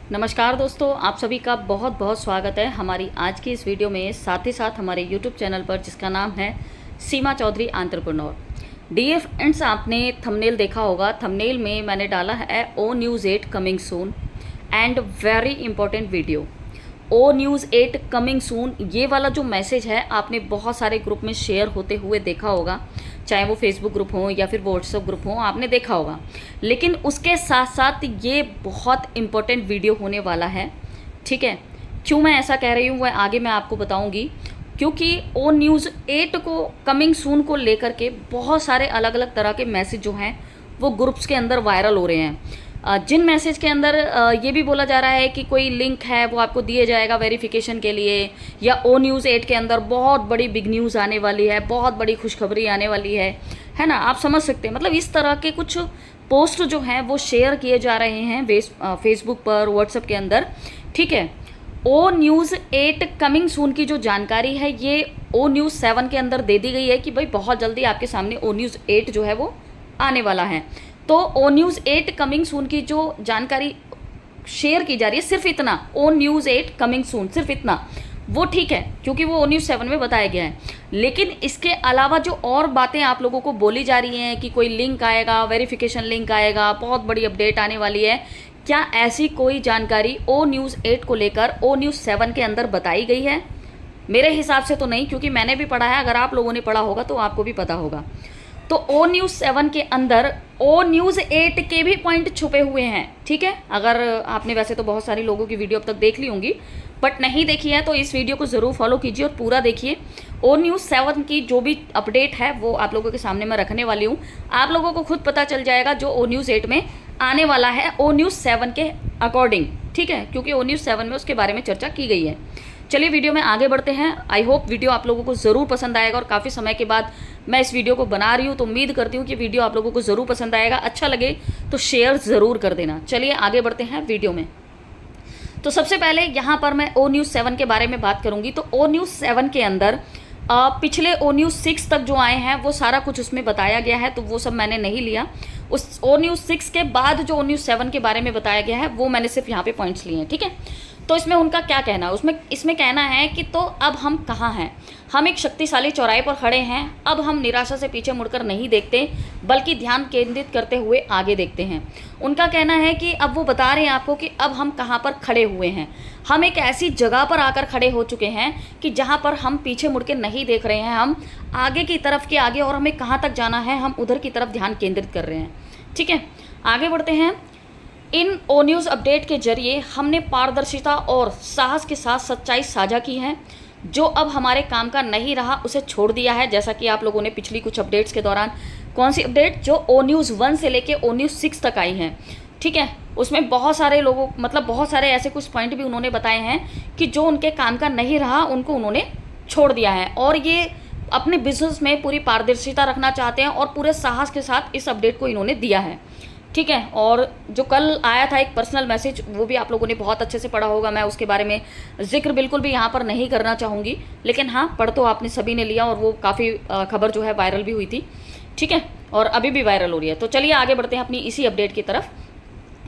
नमस्कार दोस्तों, आप सभी का बहुत बहुत स्वागत है हमारी आज की इस वीडियो में। साथ ही साथ हमारे यूट्यूब चैनल पर जिसका नाम है Seema Chaudhary entrepreneur. Dear friends, आपने थंबनेल देखा होगा। थंबनेल में मैंने डाला है O news 8 coming soon and very important video. O news 8 coming soon, ये वाला जो मैसेज है आपने बहुत सारे ग्रुप में शेयर होते हुए देखा होगा, चाहे वो फेसबुक ग्रुप हो या फिर व्हाट्सएप ग्रुप हो, आपने देखा होगा। लेकिन उसके साथ साथ ये बहुत इम्पोर्टेंट वीडियो होने वाला है। ठीक है, क्यों मैं ऐसा कह रही हूँ वह आगे मैं आपको बताऊँगी। क्योंकि ओ न्यूज़ 8 को कमिंग सून को लेकर के बहुत सारे अलग अलग तरह के मैसेज जो हैं वो ग्रुप्स के अंदर वायरल हो रहे हैं। जिन मैसेज के अंदर ये भी बोला जा रहा है कि कोई लिंक है वो आपको दिया जाएगा वेरिफिकेशन के लिए, या ओ न्यूज़ 8 के अंदर बहुत बड़ी बिग न्यूज़ आने वाली है, बहुत बड़ी खुशखबरी आने वाली है ना। आप समझ सकते हैं, मतलब इस तरह के कुछ पोस्ट जो हैं वो शेयर किए जा रहे हैं फेसबुक पर, व्हाट्सएप के अंदर। ठीक है, ओ न्यूज़ 8 कमिंग सून की जो जानकारी है ये ओ न्यूज़ 7 के अंदर दे दी गई है कि भाई बहुत जल्दी आपके सामने ओ न्यूज़ 8 जो है वो आने वाला है। तो ओ न्यूज़ 8 कमिंग सून की जो जानकारी शेयर की जा रही है, सिर्फ इतना, ओ न्यूज़ 8 कमिंग सून, सिर्फ इतना, वो ठीक है क्योंकि वो ओ न्यूज़ 7 में बताया गया है। लेकिन इसके अलावा जो और बातें आप लोगों को बोली जा रही हैं कि कोई लिंक आएगा, वेरिफिकेशन लिंक आएगा, बहुत बड़ी अपडेट आने वाली है, क्या ऐसी कोई जानकारी ओ न्यूज़ 8 को लेकर ओ न्यूज़ 7 के अंदर बताई गई है? मेरे हिसाब से तो नहीं, क्योंकि मैंने भी पढ़ा है। अगर आप लोगों ने पढ़ा होगा तो आपको भी पता होगा। तो ओ न्यूज़ 7 के अंदर ओ न्यूज़ 8 के भी पॉइंट छुपे हुए हैं। ठीक है, अगर आपने, वैसे तो बहुत सारी लोगों की वीडियो अब तक देख ली होंगी, बट नहीं देखी है तो इस वीडियो को ज़रूर फॉलो कीजिए और पूरा देखिए। ओ न्यूज़ 7 की जो भी अपडेट है वो आप लोगों के सामने मैं रखने वाली हूँ। आप लोगों को खुद पता चल जाएगा जो ओ न्यूज़ 8 में आने वाला है ओ न्यूज़ 7 के अकॉर्डिंग। ठीक है, क्योंकि ओ न्यूज़ 7 में उसके बारे में चर्चा की गई है। चलिए वीडियो में आगे बढ़ते हैं। आई होप वीडियो आप लोगों को ज़रूर पसंद आएगा, और काफ़ी समय के बाद मैं इस वीडियो को बना रही हूँ तो उम्मीद करती हूँ कि वीडियो आप लोगों को ज़रूर पसंद आएगा। अच्छा लगे तो शेयर ज़रूर कर देना। चलिए आगे बढ़ते हैं वीडियो में। तो सबसे पहले यहाँ पर मैं ओ न्यूज़ 7 के बारे में बात करूँगी। तो ओ न्यूज़ 7 के अंदर पिछले ओ न्यूज़ 6 तक जो आए हैं वो सारा कुछ उसमें बताया गया है, तो वो सब मैंने नहीं लिया। उस ओ न्यूज़ 6 के बाद जो ओ न्यूज़ 7 के बारे में बताया गया है वो मैंने सिर्फ यहाँ पे पॉइंट्स लिए हैं। ठीक है, तो इसमें उनका क्या कहना है, इसमें कहना है कि तो अब हम कहाँ हैं, हम एक शक्तिशाली चौराहे पर खड़े हैं। अब हम निराशा से पीछे मुड़कर नहीं देखते, बल्कि ध्यान केंद्रित करते हुए आगे देखते हैं। उनका कहना है कि अब वो बता रहे हैं आपको कि अब हम कहाँ पर खड़े हुए हैं। हम एक ऐसी जगह पर आकर खड़े हो चुके हैं कि जहाँ पर हम पीछे मुड़ के नहीं देख रहे हैं, हम आगे की तरफ के आगे, और हमें कहाँ तक जाना है हम उधर की तरफ ध्यान केंद्रित कर रहे हैं। ठीक है, आगे बढ़ते हैं। इन ओ न्यूज़ अपडेट के जरिए हमने पारदर्शिता और साहस के साथ सच्चाई साझा की है। जो अब हमारे काम का नहीं रहा उसे छोड़ दिया है। जैसा कि आप लोगों ने पिछली कुछ अपडेट्स के दौरान, कौन सी अपडेट, जो ओ न्यूज़ 1 से लेके ओ न्यूज़ 6 तक आई हैं, ठीक है, उसमें बहुत सारे लोगों, मतलब बहुत सारे ऐसे कुछ पॉइंट भी उन्होंने बताए हैं कि जो उनके काम का नहीं रहा उनको उन्होंने छोड़ दिया है, और ये अपने बिजनेस में पूरी पारदर्शिता रखना चाहते हैं, और पूरे साहस के साथ इस अपडेट को इन्होंने दिया है। ठीक है, और जो कल आया था एक पर्सनल मैसेज, वो भी आप लोगों ने बहुत अच्छे से पढ़ा होगा। मैं उसके बारे में जिक्र बिल्कुल भी यहाँ पर नहीं करना चाहूँगी, लेकिन हाँ, पढ़ तो आपने सभी ने लिया, और वो काफ़ी खबर जो है वायरल भी हुई थी। ठीक है, और अभी भी वायरल हो रही है। तो चलिए आगे बढ़ते हैं अपनी इसी अपडेट की तरफ।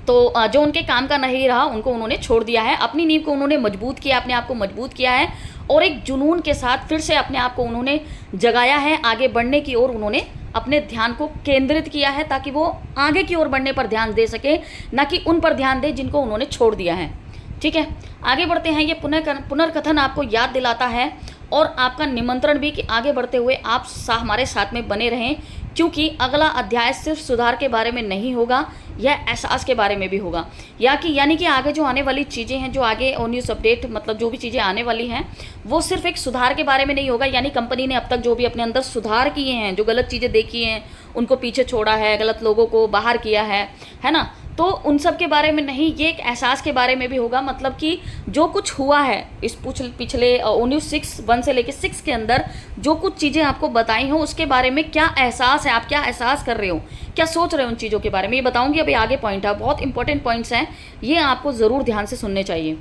तो जो उनके काम का नहीं रहा उनको उन्होंने छोड़ दिया है, अपनी नींव को उन्होंने मजबूत किया, अपने आप को मजबूत किया है, और एक जुनून के साथ फिर से अपने आप को उन्होंने जगाया है। आगे बढ़ने की ओर उन्होंने अपने ध्यान को केंद्रित किया है, ताकि वो आगे की ओर बढ़ने पर ध्यान दे सके, ना कि उन पर ध्यान दे जिनको उन्होंने छोड़ दिया है। ठीक है, आगे बढ़ते हैं। ये पुनर्कथन आपको याद दिलाता है, और आपका निमंत्रण भी, कि आगे बढ़ते हुए आप हमारे साथ में बने रहें, क्योंकि अगला अध्याय सिर्फ सुधार के बारे में नहीं होगा, यह एहसास के बारे में भी होगा। यानी कि आगे जो आने वाली चीज़ें हैं, जो आगे ओ न्यूज़ अपडेट, मतलब जो भी चीज़ें आने वाली हैं, वो सिर्फ एक सुधार के बारे में नहीं होगा। यानी कंपनी ने अब तक जो भी अपने अंदर सुधार किए हैं, जो गलत चीज़ें देखी हैं उनको पीछे छोड़ा है, गलत लोगों को बाहर किया है ना, तो उन सब के बारे में नहीं, ये एक एहसास के बारे में भी होगा। मतलब कि जो कुछ हुआ है इस पिछले ओ न्यूज़ 1 से लेकर 6 के अंदर जो कुछ चीज़ें आपको बताई हो, उसके बारे में क्या एहसास है, आप क्या एहसास कर रहे हो, क्या सोच रहे हो उन चीज़ों के बारे में, ये बताऊंगी। अभी आगे पॉइंट है, बहुत इंपॉर्टेंट पॉइंट्स हैं, ये आपको ज़रूर ध्यान से सुनने चाहिए।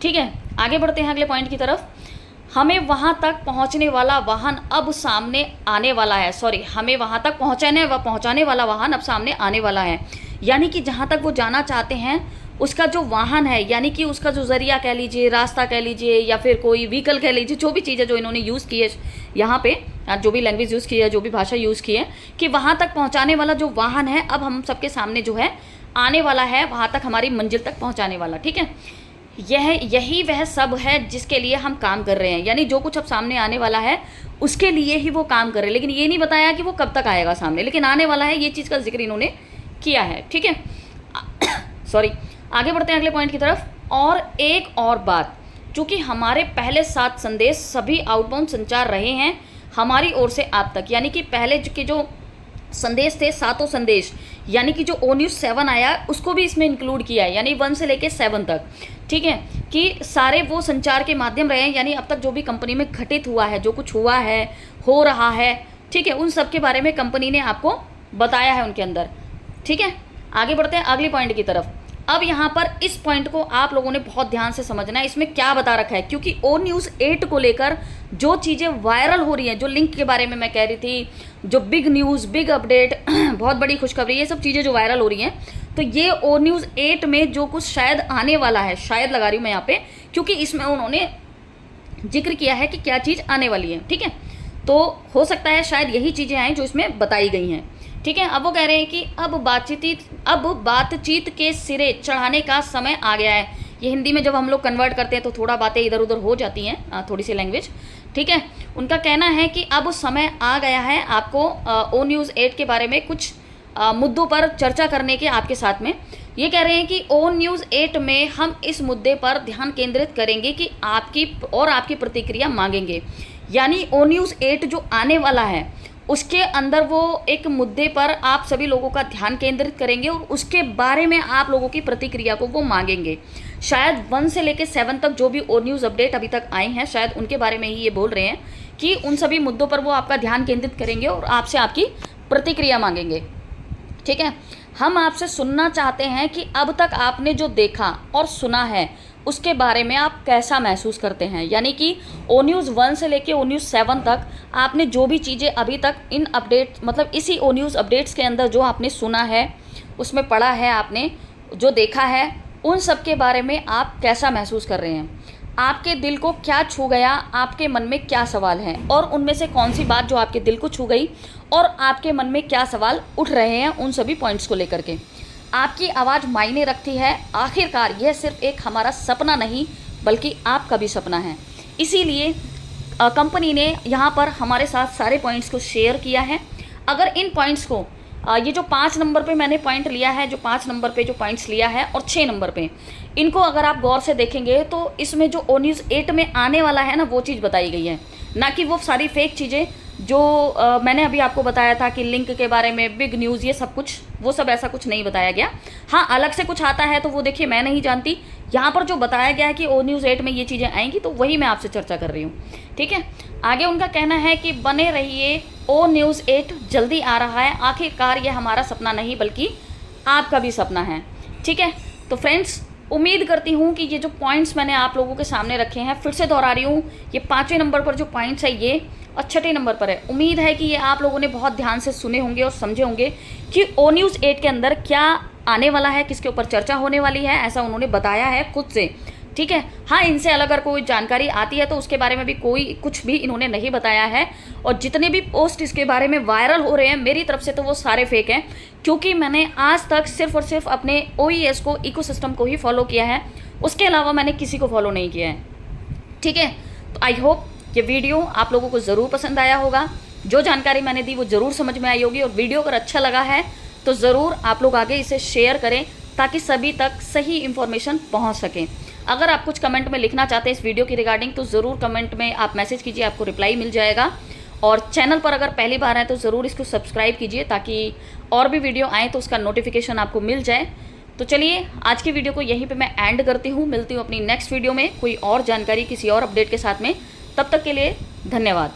ठीक है, आगे बढ़ते हैं अगले पॉइंट की तरफ। हमें वहाँ तक पहुँचने वाला वाहन अब सामने आने वाला है, हमें वहाँ तक पहुँचाने वाला वाहन अब सामने आने वाला है। यानी कि जहाँ तक वो जाना चाहते हैं उसका जो वाहन है, यानी कि उसका जो ज़रिया कह लीजिए, रास्ता कह लीजिए, या फिर कोई व्हीकल कह लीजिए, जो भी चीज़ है जो इन्होंने यूज़ की है यहाँ पे, जो भी लैंग्वेज यूज़ की है, जो भी भाषा यूज़ की है, कि वहाँ तक पहुँचाने वाला जो वाहन है अब हम सबके सामने जो है आने वाला है, वहाँ तक हमारी मंजिल तक पहुँचाने वाला। ठीक है, यही वह सब है जिसके लिए हम काम कर रहे हैं, यानी जो कुछ अब सामने आने वाला है उसके लिए ही वो काम कर रहे हैं। लेकिन ये नहीं बताया कि वो कब तक आएगा सामने, लेकिन आने वाला है, ये चीज़ का जिक्र इन्होंने किया है। ठीक है, सॉरी, आगे बढ़ते हैं अगले पॉइंट की तरफ। और एक और बात, चूँकि हमारे पहले 7 संदेश सभी आउटबाउंड संचार रहे हैं हमारी ओर से आप तक, यानी कि पहले के जो संदेश थे, 7 संदेश, यानी कि जो ओ न्यूज़ 7 आया उसको भी इसमें इंक्लूड किया है, यानी 1 से लेके 7 तक। ठीक है, कि सारे वो संचार के माध्यम रहे हैं, यानी अब तक जो भी कंपनी में घटित हुआ है, जो कुछ हुआ है, हो रहा है, ठीक है, उन सब के बारे में कंपनी ने आपको बताया है उनके अंदर। ठीक है, आगे बढ़ते हैं अगले पॉइंट की तरफ। अब यहाँ पर इस पॉइंट को आप लोगों ने बहुत ध्यान से समझना है, इसमें क्या बता रखा है, क्योंकि ओ न्यूज़ 8 को लेकर जो चीज़ें वायरल हो रही हैं, जो लिंक के बारे में मैं कह रही थी, जो बिग न्यूज़, बिग अपडेट, बहुत बड़ी खुशखबरी, ये सब चीज़ें जो वायरल हो रही हैं, तो ये ओ न्यूज़ 8 में जो कुछ शायद आने वाला है, शायद लगा रही हूँ मैं यहाँ पे, क्योंकि इसमें उन्होंने जिक्र किया है कि क्या चीज़ आने वाली है। ठीक है, तो हो सकता है शायद यही चीज़ें आएँ जो इसमें बताई गई हैं। ठीक है, अब वो कह रहे हैं कि अब बातचीत के सिरे चढ़ाने का समय आ गया है। ये हिंदी में जब हम लोग कन्वर्ट करते हैं तो थोड़ा बातें इधर उधर हो जाती हैं, थोड़ी सी लैंग्वेज। ठीक है, उनका कहना है कि अब समय आ गया है आपको ओ न्यूज़ 8 के बारे में कुछ मुद्दों पर चर्चा करने के आपके साथ में। ये कह रहे हैं कि ओ न्यूज़ 8 में हम इस मुद्दे पर ध्यान केंद्रित करेंगे कि आपकी प्रतिक्रिया मांगेंगे, यानी ओ न्यूज़ 8 जो आने वाला है उसके अंदर वो एक मुद्दे पर आप सभी लोगों का ध्यान केंद्रित करेंगे और उसके बारे में आप लोगों की प्रतिक्रिया को वो मांगेंगे। शायद 1 से लेकर 7 तक जो भी ओ न्यूज़ अपडेट अभी तक आए हैं, शायद उनके बारे में ही ये बोल रहे हैं कि उन सभी मुद्दों पर वो आपका ध्यान केंद्रित करेंगे और आपसे आपकी प्रतिक्रिया मांगेंगे। ठीक है, हम आपसे सुनना चाहते हैं कि अब तक आपने जो देखा और सुना है उसके बारे में आप कैसा महसूस करते हैं, यानी कि ओ न्यूज़ 1 से लेके ओ न्यूज़ 7 तक आपने जो भी चीज़ें अभी तक इन अपडेट, मतलब इसी ओ न्यूज़ अपडेट्स के अंदर जो आपने सुना है, उसमें पढ़ा है, आपने जो देखा है, उन सब के बारे में आप कैसा महसूस कर रहे हैं, आपके दिल को क्या छू गया, आपके मन में क्या सवाल हैं, और उनमें से कौन सी बात जो आपके दिल को छू गई और आपके मन में क्या सवाल उठ रहे हैं उन सभी पॉइंट्स को लेकर के। आपकी आवाज़ मायने रखती है, आखिरकार यह सिर्फ एक हमारा सपना नहीं बल्कि आपका भी सपना है। इसीलिए कंपनी ने यहाँ पर हमारे साथ सारे पॉइंट्स को शेयर किया है। अगर इन पॉइंट्स को ये जो 5 नंबर पे मैंने पॉइंट लिया है, जो 5 नंबर पे जो पॉइंट्स लिया है और 6 नंबर पे, इनको अगर आप गौर से देखेंगे तो इसमें जो ओ न्यूज़ 8 में आने वाला है ना, वो चीज़ बताई गई है, ना कि वो सारी फेक चीज़ें जो मैंने अभी आपको बताया था कि लिंक के बारे में, बिग न्यूज़, ये सब कुछ, वो सब ऐसा कुछ नहीं बताया गया। हाँ, अलग से कुछ आता है तो वो देखिए मैं नहीं जानती, यहाँ पर जो बताया गया है कि ओ न्यूज़ 8 में ये चीज़ें आएंगी तो वही मैं आपसे चर्चा कर रही हूँ। ठीक है, आगे उनका कहना है कि बने रहिए, ओ न्यूज़ 8 जल्दी आ रहा है, आखिरकार ये हमारा सपना नहीं बल्कि आपका भी सपना है। ठीक है, तो फ्रेंड्स, उम्मीद करती हूँ कि ये जो पॉइंट्स मैंने आप लोगों के सामने रखे हैं, फिर से दोहरा रही हूँ, ये 5वें नंबर पर जो पॉइंट्स है ये, और 6ठे नंबर पर है। उम्मीद है कि ये आप लोगों ने बहुत ध्यान से सुने होंगे और समझे होंगे कि ओ न्यूज़ 8 के अंदर क्या आने वाला है, किसके ऊपर चर्चा होने वाली है, ऐसा उन्होंने बताया है खुद से। ठीक है, हाँ, इनसे अलग अगर कोई जानकारी आती है तो उसके बारे में भी कोई कुछ भी इन्होंने नहीं बताया है, और जितने भी पोस्ट इसके बारे में वायरल हो रहे हैं मेरी तरफ से तो वो सारे फेक हैं, क्योंकि मैंने आज तक सिर्फ और सिर्फ अपने OES को, इकोसिस्टम को ही फॉलो किया है, उसके अलावा मैंने किसी को फॉलो नहीं किया है। ठीक है, तो आई होप ये वीडियो आप लोगों को ज़रूर पसंद आया होगा, जो जानकारी मैंने दी वो ज़रूर समझ में आई होगी, और वीडियो अगर अच्छा लगा है तो ज़रूर आप लोग आगे इसे शेयर करें ताकि सभी तक सही इन्फॉर्मेशन पहुंच सके। अगर आप कुछ कमेंट में लिखना चाहते हैं इस वीडियो की रिगार्डिंग तो ज़रूर कमेंट में आप मैसेज कीजिए, आपको रिप्लाई मिल जाएगा। और चैनल पर अगर पहली बार आए तो ज़रूर इसको सब्सक्राइब कीजिए ताकि और भी वीडियो आए तो उसका नोटिफिकेशन आपको मिल जाए। तो चलिए, आज की वीडियो को यहीं पे मैं एंड करती हूँ, मिलती हूँ अपनी नेक्स्ट वीडियो में कोई और जानकारी, किसी और अपडेट के साथ में। तब तक के लिए धन्यवाद।